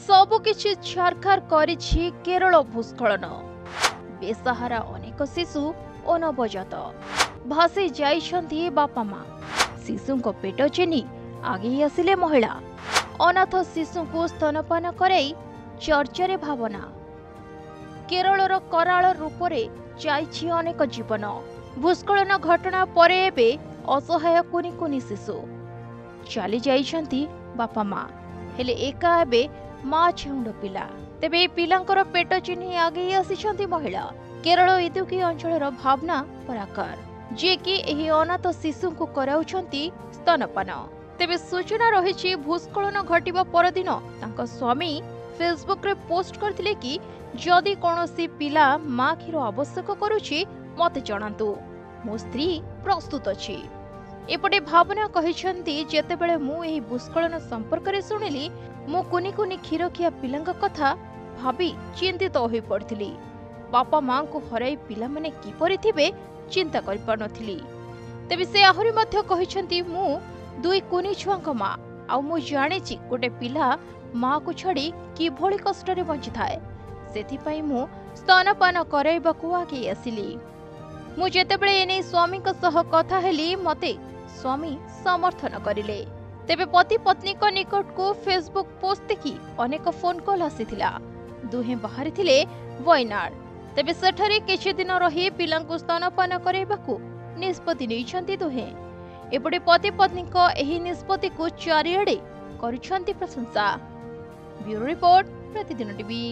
सबुकिछि छारखार करिछि केरल भूस्खलन। बेसहारा अनेक शिशु और नवजात भासी जाइछन्ति बापा माँ। शिशुको पेट चिनी आगे आसिले महिला। अनाथ शिशु स्तनपान कराई चर्चारे भावना। केरलर कराल रूपरे जाइछि अनेक जीवन। भूस्खलन घटना परे एबे असहाय कुनी कुनी शिशु चली जाइछन्ति बापा माँ। हेले एका एबे माँ छेउंड पिला। तेबे पिलांकर पेट चिन्ही आगे आसिछन्ति महिला। केरल इदुकी अंचलर भावना पराकार जे कि एही अनाथ शिशु को कराउछन्ति स्तनपान। तेबे सूचना रहिछि भूस्खलन घटिबा परदिन तांका स्वामी फेसबुक रे पोस्ट करथिले कि जदि कोनोसी पिला माँ क्षीर आवश्यक करूछि मते जणांतु, मो स्त्री प्रस्तुत अछि। एपटे भावना कहिछन्ति जेतेबेले मु एही भूस्खलन संपर्क रे सुनिली मु कुनी कुनी क्षीरखिया पिलांक कथा भाबी चिंतित होई पड़थिली। बापा माँ को हराई पिला माने किपरि थिबे चिंता करि पारनथिली। तेबे से आहुरी मध्य कहिछन्ति मु दुई कुनी छुआंक माँ आउ मु जानिछि गोटे पिला माँ को छाड़ी किभଳି कष्टरे बंची थाए। सेथिपाई मु स्तनपान कराइबाकू आगे आसिली। मु जेतेबेले एने स्वामीक सह कथा हेली मते स्वामी समर्थन करिले। तेबे पति पत्नी को निकट को फेसबुक पोस्ट देखि अनेक फोन कॉल आसीथिला। दुहे बाहरी थिले वयनाड। तेबे सेठरे किछि दिन रही पिलांकु स्तनपान कराइबाकू निष्पत्ति नेइछन्ति दुहे। एपटे पति पत्नी को एही निष्पत्ति को चारिआडे करुछन्ति प्रशंसा। ब्यूरो रिपोर्ट प्रतिदिन टीवी।